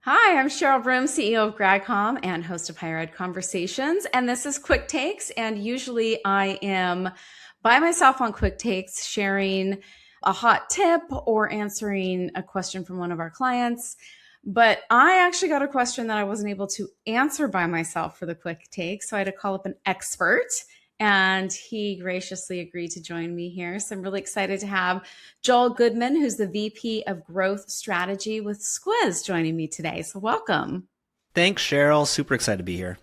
Hi, I'm Cheryl Broom, CEO of GradCom and host of Higher Ed Conversations. And this is Quick Takes. And usually I am by myself on Quick Takes, sharing a hot tip or answering a question from one of our clients. But I actually got a question that I wasn't able to answer by myself for the Quick Take. So I had to call up an expert and he graciously agreed to join me here. So I'm really excited to have Joel Goodman, who's the VP of Growth Strategy with Squiz, joining me today. So welcome. Thanks, Cheryl. Super excited to be here.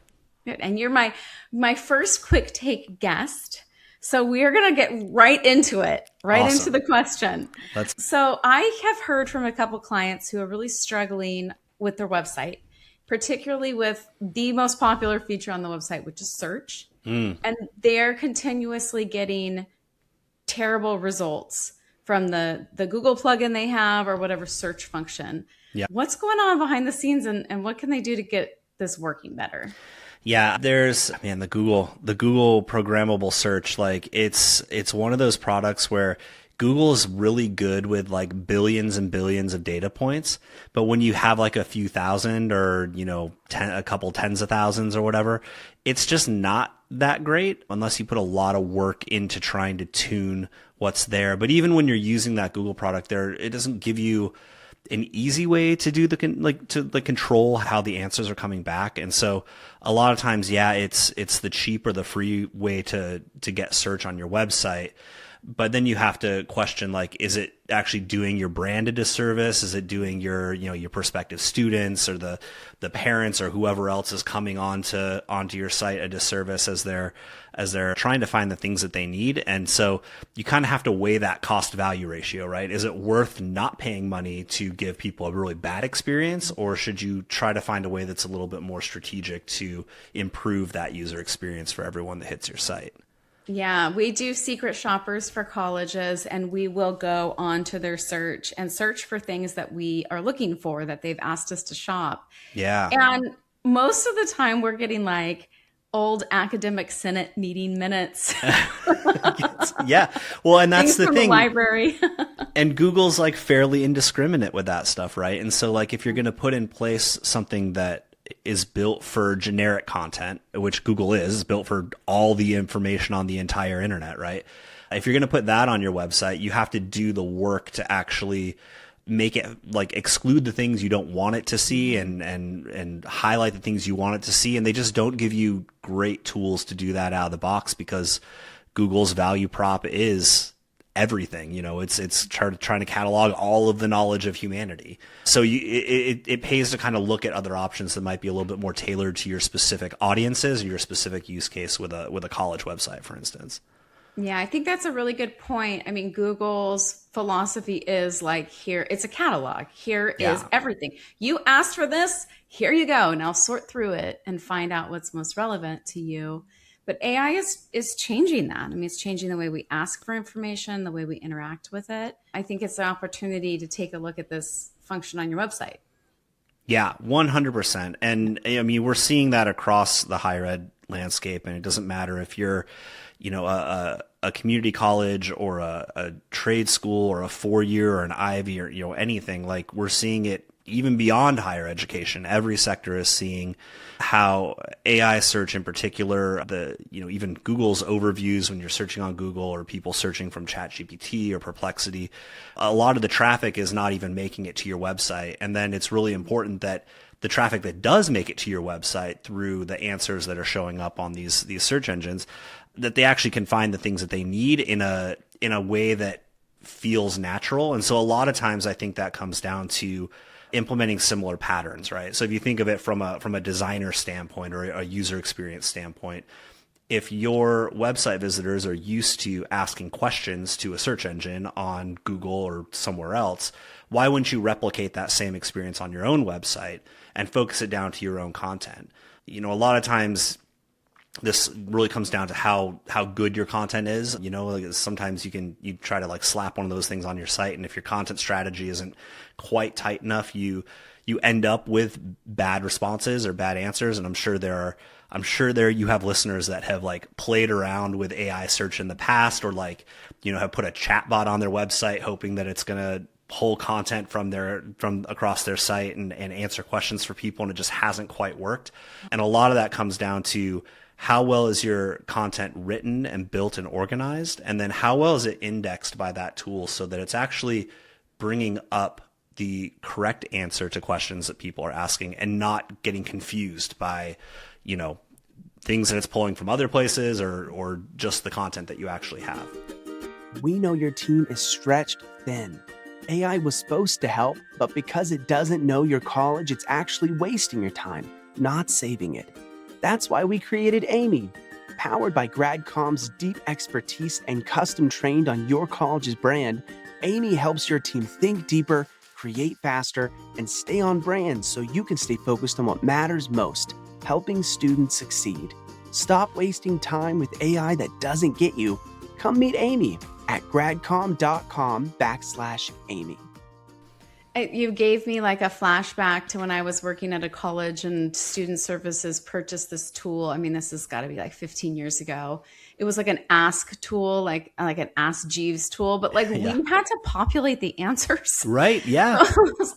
Good. And you're my first Quick Take guest. So we are going to get right into it, right into Awesome. the question. Let's. So I have heard from a couple clients who are really struggling with their website, particularly with the most popular feature on the website, which is search. Mm, And they're continuously getting terrible results from the Google plugin they have or whatever search function. yeah. What's going on behind the scenes and what can they do to get this working better? Yeah, there's man, the Google programmable search, like it's one of those products where Google is really good with like billions and billions of data points, but when you have like a few thousand or, a couple tens of thousands or whatever, it's just not that great unless you put a lot of work into trying to tune what's there. But even when you're using that Google product there, it doesn't give you an easy way to do to control how the answers are coming back. And so a lot of times, yeah, it's the cheap or the free way to get search on your website. But then you have to question, like, is it actually doing your brand a disservice? Is it doing your prospective students or the parents or whoever else is coming onto your site a disservice as they're trying to find the things that they need? And so you kind of have to weigh that cost value ratio, right? Is it worth not paying money to give people a really bad experience, or should you try to find a way that's a little bit more strategic to improve that user experience for everyone that hits your site? Yeah, we do secret shoppers for colleges, and we will go onto their search and search for things that we are looking for that they've asked us to shop. Yeah. And most of the time, we're getting like old academic senate meeting minutes, Yeah. Well, and that's things the from the thing. library. And Google's like fairly indiscriminate with that stuff, right? And so like if you're going to put in place something that is built for generic content, which Google is built for all the information on the entire internet, right? If you're going to put that on your website, you have to do the work to actually make it like exclude the things you don't want it to see and highlight the things you want it to see. And they just don't give you great tools to do that out of the box because Google's value prop is everything. It's trying to catalog all of the knowledge of humanity. So it pays to kind of look at other options that might be a little bit more tailored to your specific audiences or your specific use case with a college website, for instance. Yeah, I think that's a really good point. I mean, Google's philosophy is like, here, it's a catalog. Here is Yeah. everything. You asked for this, here you go. Now sort through it and find out what's most relevant to you. But AI is changing that. I mean, it's changing the way we ask for information, the way we interact with it. I think it's an opportunity to take a look at this function on your website. Yeah, 100%. And I mean, we're seeing that across the higher ed landscape, and it doesn't matter if you're, a community college or a trade school or a 4-year or an Ivy or, anything. Like we're seeing it even beyond higher education. Every sector is seeing how AI search in particular, even Google's overviews when you're searching on Google or people searching from ChatGPT or Perplexity, a lot of the traffic is not even making it to your website. And then it's really important that the traffic that does make it to your website through the answers that are showing up on these search engines, that they actually can find the things that they need in a way that feels natural. And so a lot of times I think that comes down to implementing similar patterns, right? So if you think of it from a designer standpoint or a user experience standpoint, if your website visitors are used to asking questions to a search engine on Google or somewhere else, why wouldn't you replicate that same experience on your own website and focus it down to your own content? A lot of times this really comes down to how good your content is. Like sometimes you try to like slap one of those things on your site, and if your content strategy isn't quite tight enough, you end up with bad responses or bad answers. And I'm sure there you have listeners that have like played around with AI search in the past, or like have put a chat bot on their website hoping that it's gonna pull content from across their site and answer questions for people, and it just hasn't quite worked. And a lot of that comes down to how well is your content written and built and organized, and then how well is it indexed by that tool so that it's actually bringing up the correct answer to questions that people are asking and not getting confused by, things that it's pulling from other places or just the content that you actually have. We know your team is stretched thin. AI was supposed to help, but because it doesn't know your college, it's actually wasting your time, not saving it. That's why we created Amy. Powered by GradCom's deep expertise and custom trained on your college's brand, Amy helps your team think deeper, create faster, and stay on brand so you can stay focused on what matters most, helping students succeed. Stop wasting time with AI that doesn't get you. Come meet Amy at gradcom.com/Amy. You gave me like a flashback to when I was working at a college and student services purchased this tool. I mean, this has got to be like 15 years ago. It was like an Ask tool, like an Ask Jeeves tool, but like we had to populate the answers. Right. Yeah.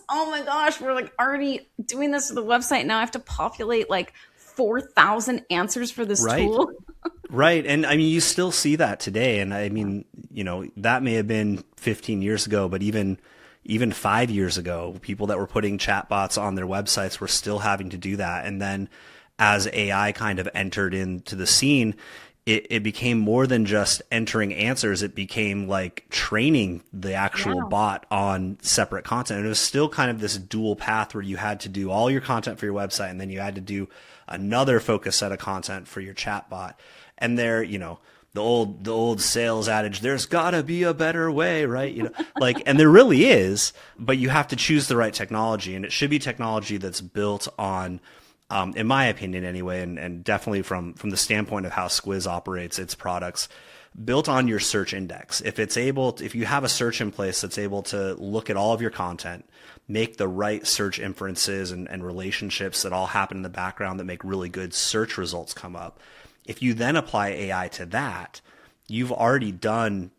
Oh my gosh, we're like already doing this to the website. Now I have to populate like 4,000 answers for this tool. Right. And I mean, you still see that today. And I mean, that may have been 15 years ago, but even 5 years ago, people that were putting chatbots on their websites were still having to do that. And then as AI kind of entered into the scene, it became more than just entering answers. It became like training the actual bot on separate content. And it was still kind of this dual path where you had to do all your content for your website, and then you had to do another focus set of content for your chatbot. And there, the old sales adage, there's gotta be a better way, right? And there really is, but you have to choose the right technology, and it should be technology that's built on, in my opinion anyway, and definitely from the standpoint of how Squiz operates its products, built on your search index. If you have a search in place that's able to look at all of your content, make the right search inferences and relationships that all happen in the background that make really good search results come up. If you then apply AI to that, you've already done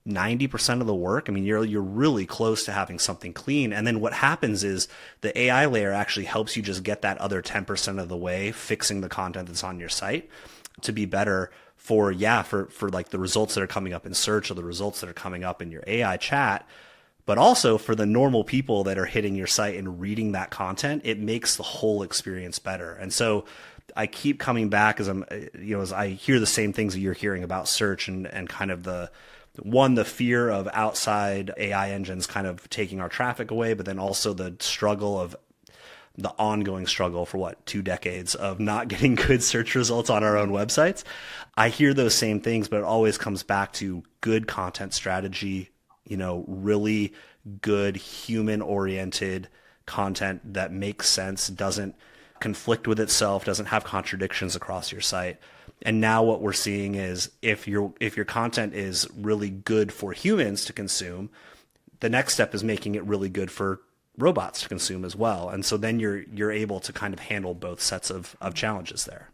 90% of the work. I mean, you're really close to having something clean. And then what happens is the AI layer actually helps you just get that other 10% of the way, fixing the content that's on your site to be better for like the results that are coming up in search or the results that are coming up in your AI chat. But also for the normal people that are hitting your site and reading that content, it makes the whole experience better. And so I keep coming back as I hear the same things that you're hearing about search and kind of the fear of outside AI engines kind of taking our traffic away, but then also the ongoing struggle for 2 decades of not getting good search results on our own websites. I hear those same things, but it always comes back to good content strategy, really good human oriented content that makes sense, doesn't conflict with itself, doesn't have contradictions across your site. And now what we're seeing is if your content is really good for humans to consume, the next step is making it really good for robots to consume as well. And so then you're able to kind of handle both sets of challenges there.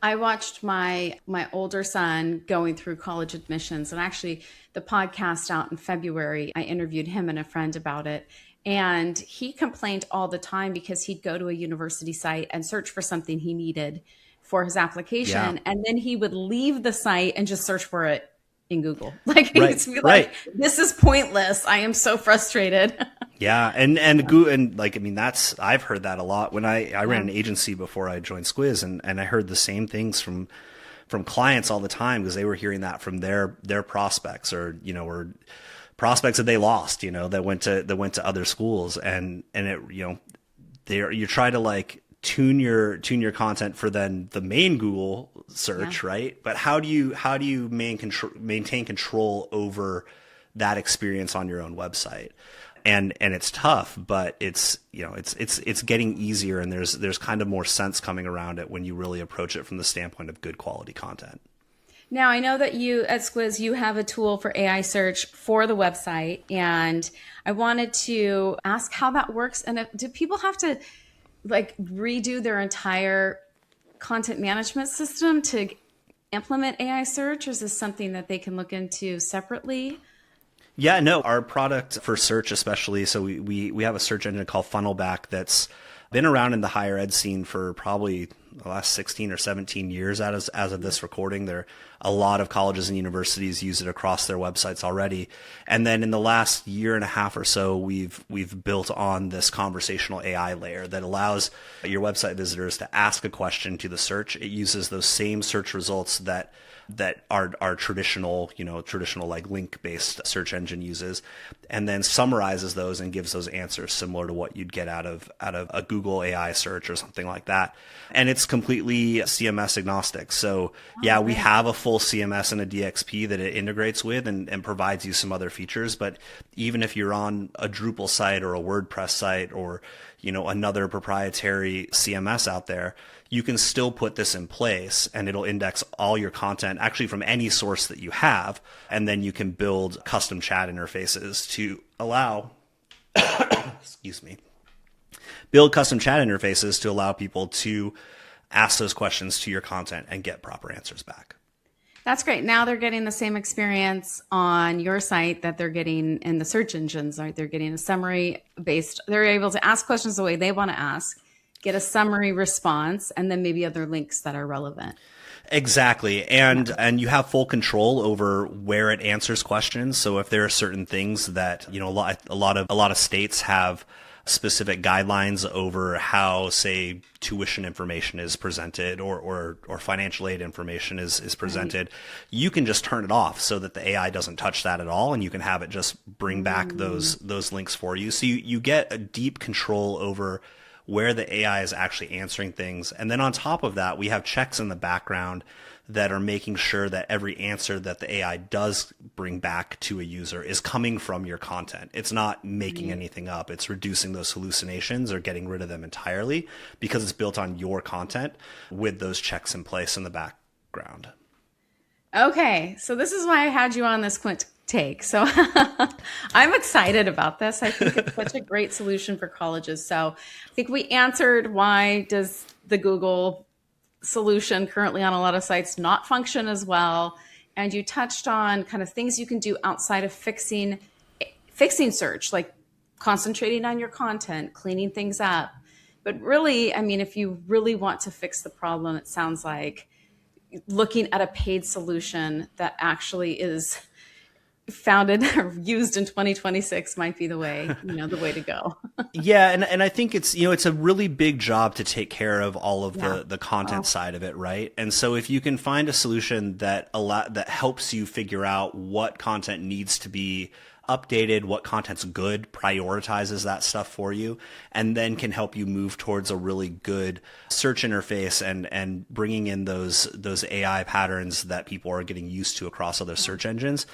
I watched my older son going through college admissions, and actually the podcast out in February, I interviewed him and a friend about it. And he complained all the time because he'd go to a university site and search for something he needed for his application. Yeah. And then he would leave the site and just search for it in Google. Like, this is pointless. I am so frustrated. Yeah. And like, I mean, I've heard that a lot when I ran an agency before I joined Squiz, and I heard the same things from clients all the time because they were hearing that from their prospects or prospects that they lost, that went to other schools, and it, you try to like tune your content for then the main Google search, right? But how do you maintain control over that experience on your own website? And it's tough, but it's getting easier, and there's kind of more sense coming around it when you really approach it from the standpoint of good quality content. Now, I know that you at Squiz, you have a tool for AI search for the website, and I wanted to ask how that works. And do people have to like redo their entire content management system to implement AI search, or is this something that they can look into separately? Yeah, no, our product for search especially, so we have a search engine called Funnelback that's been around in the higher ed scene for probably the last 16 or 17 years as of this recording. There a lot of colleges and universities use it across their websites already. And then in the last year and a half or so, we've built on this conversational AI layer that allows your website visitors to ask a question to the search. It uses those same search results that our traditional, traditional like link-based search engine uses, and then summarizes those and gives those answers similar to what you'd get out of a Google AI search or something like that. And it's completely CMS agnostic. So yeah, we have a full CMS and a DXP that it integrates with and provides you some other features. But even if you're on a Drupal site or a WordPress site or, another proprietary CMS out there, you can still put this in place and it'll index all your content actually from any source that you have. And then you can build custom chat interfaces to allow, excuse me, build custom chat interfaces to allow people to ask those questions to your content and get proper answers back. That's great. Now they're getting the same experience on your site that they're getting in the search engines, right? They're getting a summary based, they're able to ask questions the way they want to ask, get a summary response, and then maybe other links that are relevant. Exactly. And you have full control over where it answers questions. So if there are certain things that, a lot of states have specific guidelines over how, say, tuition information is presented or financial aid information is presented, you can just turn it off so that the AI doesn't touch that at all, and you can have it just bring back those links for you. So you get a deep control over where the AI is actually answering things. And then on top of that, we have checks in the background that are making sure that every answer that the AI does bring back to a user is coming from your content. It's not making anything up. It's reducing those hallucinations or getting rid of them entirely because it's built on your content with those checks in place in the background. Okay, so this is why I had you on this quick take. So I'm excited about this. I think it's such a great solution for colleges. So I think we answered why does the Google solution currently on a lot of sites not function as well. And you touched on kind of things you can do outside of fixing search, like concentrating on your content, cleaning things up. But really, I mean, if you really want to fix the problem, it sounds like looking at a paid solution that actually is founded or used in 2026 might be the way, the way to go. Yeah. And I think it's a really big job to take care of all of the content side of it. Right. And so if you can find a solution that helps you figure out what content needs to be updated, what content's good, prioritizes that stuff for you, and then can help you move towards a really good search interface and bringing in those AI patterns that people are getting used to across other search engines.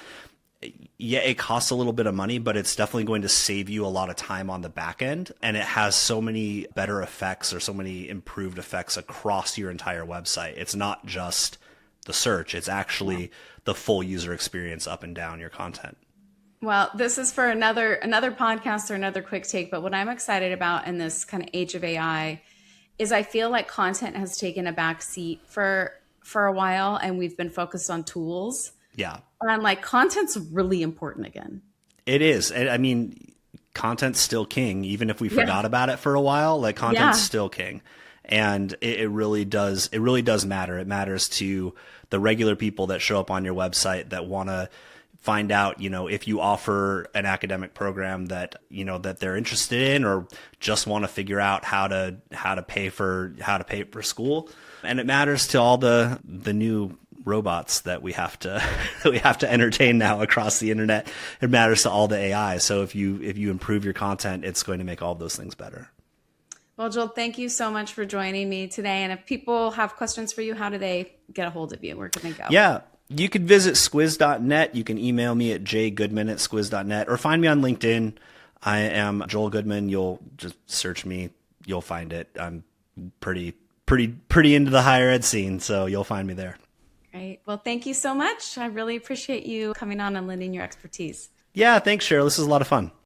Yeah, it costs a little bit of money, but it's definitely going to save you a lot of time on the back end. And it has so many better effects or so many improved effects across your entire website. It's not just the search. It's actually the full user experience up and down your content. Well, this is for another podcast or another quick take. But what I'm excited about in this kind of age of AI is I feel like content has taken a back seat for a while, and we've been focused on tools. Yeah. And like content's really important again. It is. I mean, content's still king, even if we forgot about it for a while, like content's still king. And it really does matter. It matters to the regular people that show up on your website that want to find out, if you offer an academic program that, that they're interested in, or just want to figure out how to pay for school. And it matters to all the new robots that we have to entertain now across the internet. It matters to all the AI. So if you improve your content, it's going to make all of those things better. Well, Joel, thank you so much for joining me today. And if people have questions for you, how do they get a hold of you? Where can they go? Yeah, you can visit squiz.net. You can email me at jgoodman@squiz.net or find me on LinkedIn. I am Joel Goodman. You'll just search me. You'll find it. I'm pretty into the higher ed scene, so you'll find me there. Great. Well, thank you so much. I really appreciate you coming on and lending your expertise. Yeah, thanks, Cheryl. This is a lot of fun.